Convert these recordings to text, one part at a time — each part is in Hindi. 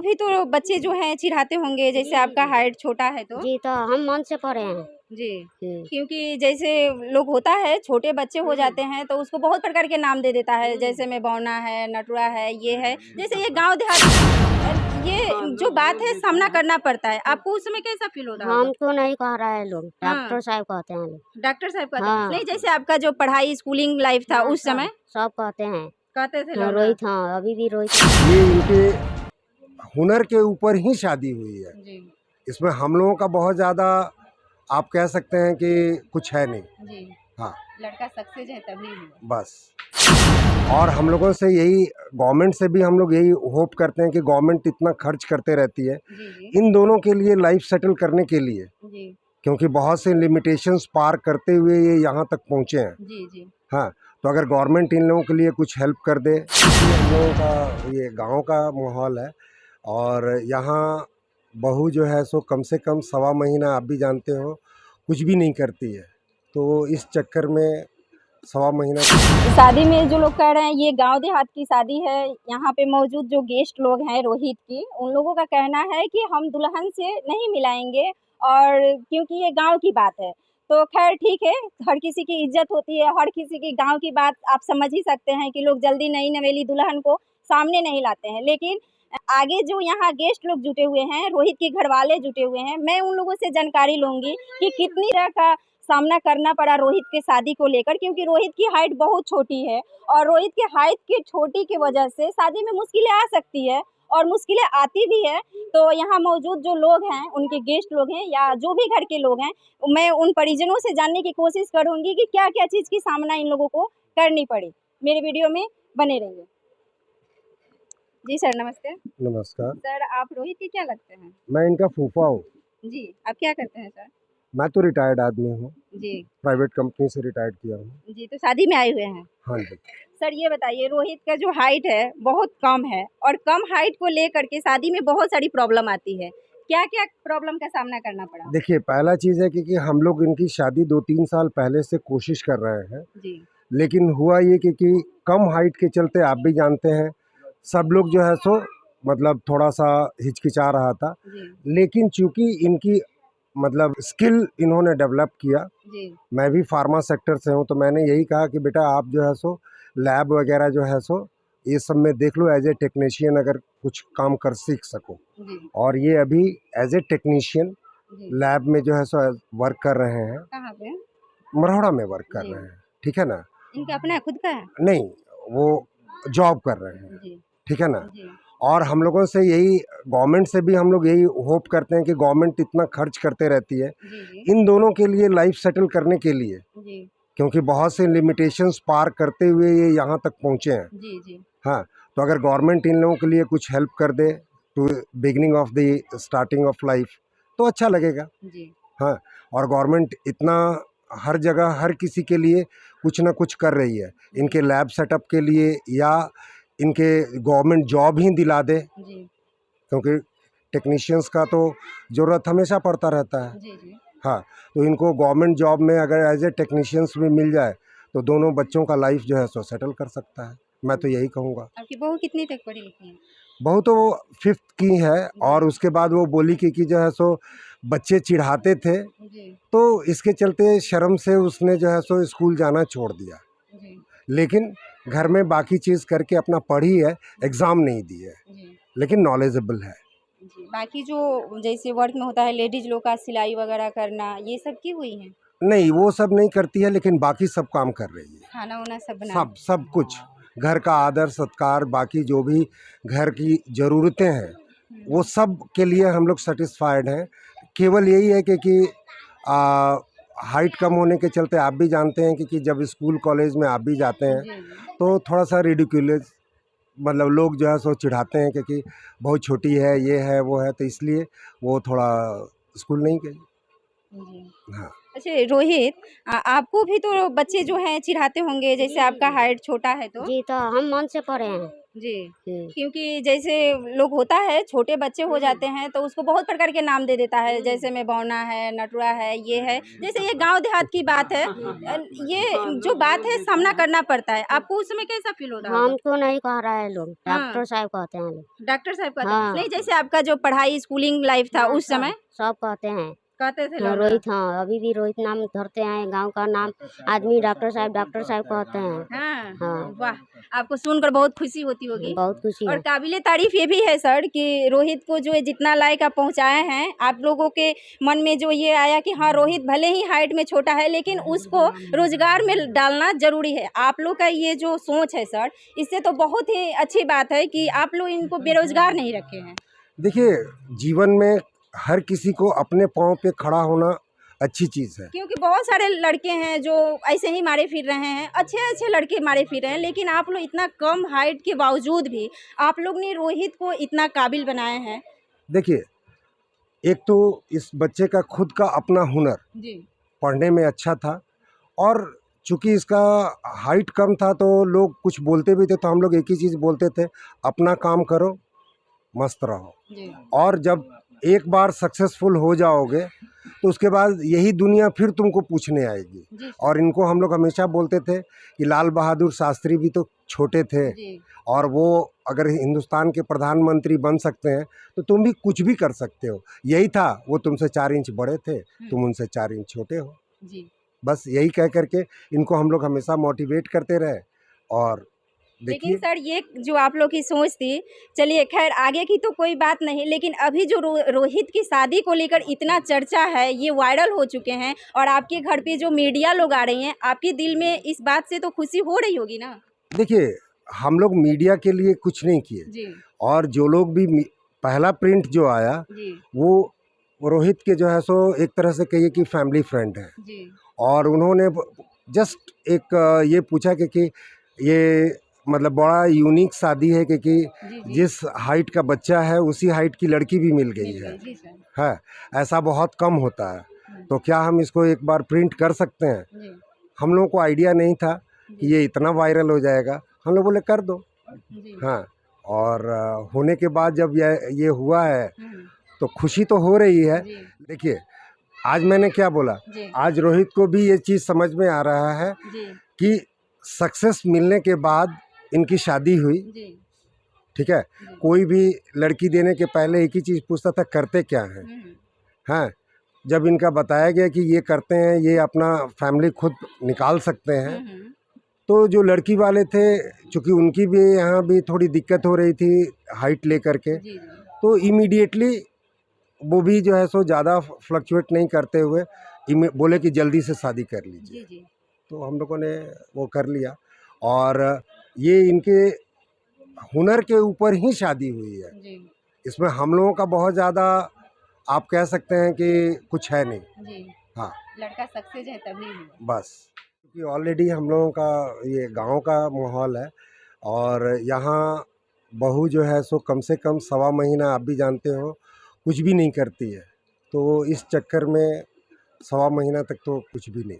आपको भी तो बच्चे जो हैं चिढ़ाते होंगे, जैसे आपका हाइट छोटा है तो? जी, तो हम मन से पढ़े हैं। जी, हम्म, क्योंकि जैसे लोग होता है छोटे बच्चे हो जाते हैं तो उसको बहुत प्रकार के नाम दे देता है, जैसे में बौना है, नटुआ है, ये है। जैसे ये गाँव देहात ये जो बात है सामना करना पड़ता है। आपको उस समय कैसा फ़ील हो रहा होगा? हमको नहीं कह रहा है लोग, हाँ, डॉक्टर साहब कहते हैं लोग। डॉक्टर साहब कहते हैं। हाँ, नहीं, जैसे आपका जो पढ़ाई स्कूलिंग लाइफ़ था हाँ, उस सब समय सब कहते हैं। कहते थे हाँ, लोग ना? रोहित, हाँ, अभी भी रोहित। ये इनके हुनर के ऊपर ही शादी हुई है। जी, इसमें हम लोगों का बहुत ज़्यादा आप कह सकते हैं कि कुछ है नहीं। जी। हाँ, लड़का सक्सेस है तभी हुआ। बस। और हम लोगों से यही गवर्नमेंट से भी हम लोग यही होप करते हैं कि गवर्नमेंट इतना खर्च करते रहती है जी, जी। इन दोनों के लिए लाइफ सेटल करने के लिए, जी, क्योंकि बहुत से लिमिटेशंस पार करते हुए ये यहाँ तक पहुँचे हैं। जी, जी। हाँ, तो अगर गवर्नमेंट इन लोगों के लिए कुछ हेल्प कर दे। हम लोगों का ये गांव का माहौल है और यहाँ बहू जो है सो कम से कम सवा महीना, आप भी जानते हो, कुछ भी नहीं करती है। तो इस चक्कर में सवा महीना शादी में जो लोग कह रहे हैं ये गांव देहात की शादी है, यहाँ पे मौजूद जो गेस्ट लोग हैं रोहित की, उन लोगों का कहना है कि हम दुल्हन से नहीं मिलाएंगे और क्योंकि ये गांव की बात है। तो खैर ठीक है, हर किसी की इज्जत होती है, हर किसी की गांव की बात आप समझ ही सकते हैं कि लोग जल्दी नई नवेली दुल्हन को सामने नहीं लाते हैं। लेकिन आगे जो यहाँ गेस्ट लोग जुटे हुए हैं, रोहित के घर वाले जुटे हुए हैं, मैं उन लोगों से जानकारी लूंगी कि कितनी तरह का सामना करना पड़ा रोहित के शादी को लेकर, क्योंकि रोहित की हाइट बहुत छोटी है और रोहित के हाइट की छोटी की वजह से शादी में मुश्किलें आ सकती है और मुश्किलें आती भी है। तो यहाँ मौजूद जो लोग हैं, उनके गेस्ट लोग हैं या जो भी घर के लोग हैं, मैं उन परिजनों से जानने की कोशिश करूंगी कि क्या क्या चीज़ की सामना इन लोगों को करनी पड़ी। मेरे वीडियो में बने रहिए। जी सर, नमस्ते। नमस्कार। सर, आप रोहित के क्या लगते हैं? मैं इनका फूफा हूँ। जी, आप क्या करते हैं सर? मैं तो रिटायर्ड आदमी हूँ, जी, प्राइवेट कंपनी से रिटायर्ड किया हूँ। जी, तो शादी में आए हुए हैं। हाँ जी। सर ये बताइए, रोहित का जो हाइट है बहुत कम है और कम हाइट को लेकर के शादी में बहुत सारी प्रॉब्लम आती है। क्या-क्या प्रॉब्लम का सामना करना पड़ा? देखिए, पहला चीज़ है कि हम लोग इनकी शादी 2-3 साल पहले से कोशिश कर रहे हैं, जी, लेकिन हुआ ये कि कम हाइट के चलते आप भी जानते हैं, सब लोग जो है सो मतलब थोड़ा-सा हिचकिचा रहा था। जी, लेकिन चूँकि इनकी मतलब स्किल इन्होंने डेवलप किया, जी, मैं भी फार्मा सेक्टर से हूँ, तो मैंने यही कहा कि बेटा आप जो है सो लैब वगैरह जो है सो ये सब में देख लो, एज ए टेक्नीशियन अगर कुछ काम कर सीख सको। जी, और ये अभी एज ए टेक्नीशियन जी। लैब में जो है सो वर्क कर रहे हैं, कहाँ पे? मरौड़ा में वर्क कर जी, रहे हैं, ठीक है ना? इनका अपना खुद का है? नहीं, वो जॉब कर रहे हैं, जी, ठीक है ना? जी, और हम लोगों से यही गवर्नमेंट से भी हम लोग यही होप करते हैं कि गवर्नमेंट इतना खर्च करते रहती है जी, जी, इन दोनों के लिए लाइफ सेटल करने के लिए, जी, क्योंकि बहुत से लिमिटेशंस पार करते हुए ये यहाँ तक पहुँचे हैं। जी, जी, हाँ, तो अगर गवर्नमेंट इन लोगों के लिए कुछ हेल्प कर दे to beginning of the starting of life, तो अच्छा लगेगा। जी, हाँ, और गवर्नमेंट इतना हर जगह हर किसी के लिए कुछ ना कुछ कर रही है, इनके लैब सेटअप के लिए या इनके गवर्नमेंट जॉब ही दिला दे, जी, क्योंकि टेक्नीशियंस का तो ज़रूरत हमेशा पड़ता रहता है। जी, जी। हाँ, तो इनको गवर्नमेंट जॉब में अगर एज ए टेक्नीशियंस भी मिल जाए तो दोनों बच्चों का लाइफ जो है सो सेटल कर सकता है, मैं तो यही कहूँगा। आपकी बहू कितनी तक पढ़ी लिखी है? बहू तो 5th की है और जी, उसके बाद वो बोली कि जो है सो बच्चे चिढ़ाते थे, जी, तो इसके चलते शर्म से उसने जो है सो स्कूल जाना छोड़ दिया। जी, लेकिन घर में बाकी चीज़ करके अपना पढ़ी है, एग्ज़ाम नहीं दी है, जी। लेकिन नॉलेजेबल है। जी, बाकी जो जैसे वर्क में होता है लेडीज़ लोग का सिलाई वगैरह करना, ये सब की हुई हैं? नहीं, वो सब नहीं करती है, लेकिन बाकी सब काम कर रही है। खाना-वाना सब बना सब सब कुछ, घर का आदर सत्कार, बाकी जो भी घर की ज़रूरतें हैं, वो सब के लिए हम लोग सैटिस्फाइड हैं। केवल यही है कि हाइट कम होने के चलते आप भी जानते हैं कि जब स्कूल कॉलेज में आप भी जाते हैं, जी, जी। तो थोड़ा-सा रिडिक्युलस मतलब लोग जो है सो चिढ़ाते हैं कि बहुत छोटी है, ये है, वो है, तो इसलिए वो थोड़ा स्कूल नहीं गई। जी। हाँ। अच्छा रोहित, आपको भी तो बच्चे जो हैं चिढ़ाते होंगे, जैसे आपका हाइट छोटा है तो? जी, तो हम मन से पढ़े हैं। जी, हम्म, क्योंकि जैसे लोग होता है छोटे बच्चे हो जाते हैं तो उसको बहुत प्रकार के नाम दे देता है, जैसे में बौना है, नटुआ है, ये है। जैसे ये गाँव देहात की बात है, ये जो बात है सामना करना पड़ता है। आपको उस समय कैसा फ़ील हो रहा होगा? हमको नहीं कह रहा है लोग, हाँ, डॉक्टर साहब कहते हैं लोग। डॉक्टर साहब कहते हैं। हाँ, नहीं, जैसे आपका जो पढ़ाई स्कूलिंग लाइफ़ था हाँ, उस समय सब कहते हैं। कहते थे हाँ, लोग। रोहित, हाँ, अभी भी रोहित नाम धरते हैं, गांव का नाम आदमी डॉक्टर साहब कहते हैं। हाँ, हाँ, वाह! आपको सुनकर बहुत खुशी होती होगी। बहुत खुशी और है। काबिल-ए-तारीफ़ ये भी है सर कि रोहित को जो है जितना लायक आप पहुँचाए हैं, आप लोगों के मन में जो ये आया कि हाँ, रोहित भले ही हाइट में छोटा है लेकिन उसको रोज़गार में डालना ज़रूरी है। आप लोग का ये जो सोच है सर, इससे तो बहुत ही अच्छी बात है कि आप लोग इनको बेरोज़गार नहीं रखे हैं। देखिए, जीवन में हर किसी को अपने पाँव पे खड़ा होना अच्छी चीज़ है। क्योंकि बहुत सारे लड़के हैं जो ऐसे ही मारे फिर रहे हैं, अच्छे-अच्छे लड़के मारे फिर रहे हैं, लेकिन आप लोग इतना कम हाइट के बावजूद भी आप लोग ने रोहित को इतना काबिल बनाए हैं। देखिए, एक तो इस बच्चे का खुद का अपना हुनर जी, पढ़ने में अच्छा था, और चूँकि इसका हाइट कम था तो लोग कुछ बोलते भी थे, तो हम लोग एक ही चीज़ बोलते थे, अपना काम करो, मस्त रहो। जी, और जब एक बार सक्सेसफुल हो जाओगे तो उसके बाद यही दुनिया फिर तुमको पूछने आएगी। जी, और इनको हम लोग हमेशा बोलते थे कि लाल बहादुर शास्त्री भी तो छोटे थे, जी, और वो अगर हिंदुस्तान के प्रधानमंत्री बन सकते हैं तो तुम भी कुछ भी कर सकते हो। यही था, वो तुमसे 4 इंच बड़े थे, तुम उनसे 4 इंच छोटे हो। जी। बस यही कह कर के इनको हम लोग हमेशा मोटिवेट करते रहे। और लेकिन देखिए, सर ये जो आप लोग की सोच थी, चलिए ख़ैर आगे की तो कोई बात नहीं, लेकिन अभी जो रोहित की शादी को लेकर इतना चर्चा है, ये वायरल हो चुके हैं और आपके घर पे जो मीडिया लोग आ रही हैं, आपके दिल में इस बात से तो खुशी हो रही होगी ना? देखिए, हम लोग मीडिया के लिए कुछ नहीं किए, जी, और जो लोग भी पहला प्रिंट जो आया जी, वो रोहित के जो है सो एक तरह से कहिए कि फैमिली फ्रेंड है। जी, और उन्होंने जस्ट एक ये पूछा कि ये मतलब बड़ा यूनिक शादी है, क्योंकि जी, जी। जिस हाइट का बच्चा है उसी हाइट की लड़की भी मिल गई मिल है। गई, जी सर। है, ऐसा बहुत कम होता है। हुँ, तो क्या हम इसको एक बार प्रिंट कर सकते हैं? जी, हम लोगों को आइडिया नहीं था कि जी, ये इतना वायरल हो जाएगा। हम लोग बोले कर दो। जी, हाँ, और होने के बाद जब ये हुआ है हुँ, तो खुशी तो हो रही है। जी, देखिए, आज मैंने क्या बोला, जी, आज रोहित को भी ये चीज़ समझ में आ रहा है जी, कि सक्सेस मिलने के बाद इनकी शादी हुई, जी, ठीक है? जी, कोई भी लड़की देने के पहले एक ही चीज़ पूछता था, करते क्या हैं? हुँ, हैं? जब इनका बताया गया कि ये करते हैं, ये अपना फैमिली खुद निकाल सकते हुँ, हैं, हुँ, तो जो लड़की वाले थे, चूँकि उनकी भी यहाँ भी थोड़ी दिक्कत हो रही थी हाइट लेकर के, जी, जी, तो इमीडिएटली वो भी जो है सो ज़्यादा फ्लक्चुएट नहीं करते हुए बोले कि जल्दी से शादी कर लीजिए। जी, जी, तो हम लोगों ने वो कर लिया, और ये इनके हुनर के ऊपर ही शादी हुई है। जी, इसमें हम लोगों का बहुत ज़्यादा आप कह सकते हैं कि कुछ है नहीं। जी। हाँ, लड़का सक्सेस है तभी हुआ। बस क्योंकि ऑलरेडी हम लोगों का ये गांव का माहौल है, और यहाँ बहू जो है सो कम से कम सवा महीना, आप भी जानते हो, कुछ भी नहीं करती है। तो इस चक्कर में सवा महीना तक तो कुछ भी नहीं।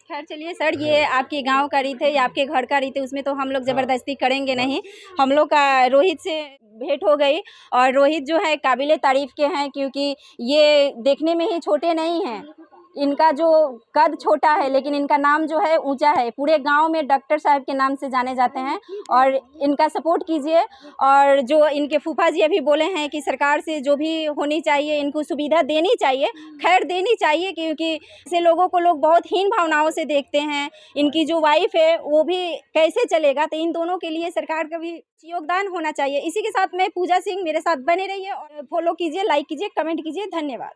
खैर चलिए सर, ये आपके गाँव का रीत है, ये आपके घर का रीत है, उसमें तो हम लोग ज़बरदस्ती करेंगे नहीं। हम लोग का रोहित से भेंट हो गई और रोहित जो है काबिले तारीफ़ के हैं, क्योंकि ये देखने में ही छोटे नहीं हैं। इनका जो कद छोटा है लेकिन इनका नाम जो है ऊँचा है। पूरे गाँव में डॉक्टर साहब के नाम से जाने जाते हैं और इनका सपोर्ट कीजिए। और जो इनके फूफा जी अभी बोले हैं कि सरकार से जो भी होनी चाहिए इनको सुविधा देनी चाहिए, खैर देनी चाहिए, क्योंकि ऐसे लोगों को लोग बहुत हीन भावनाओं से देखते हैं। इनकी जो वाइफ़ है वो भी कैसे चलेगा, तो इन दोनों के लिए सरकार का भी योगदान होना चाहिए। इसी के साथ मैं पूजा सिंह, मेरे साथ बने रहिए और फॉलो कीजिए, लाइक कीजिए, कमेंट कीजिए। धन्यवाद।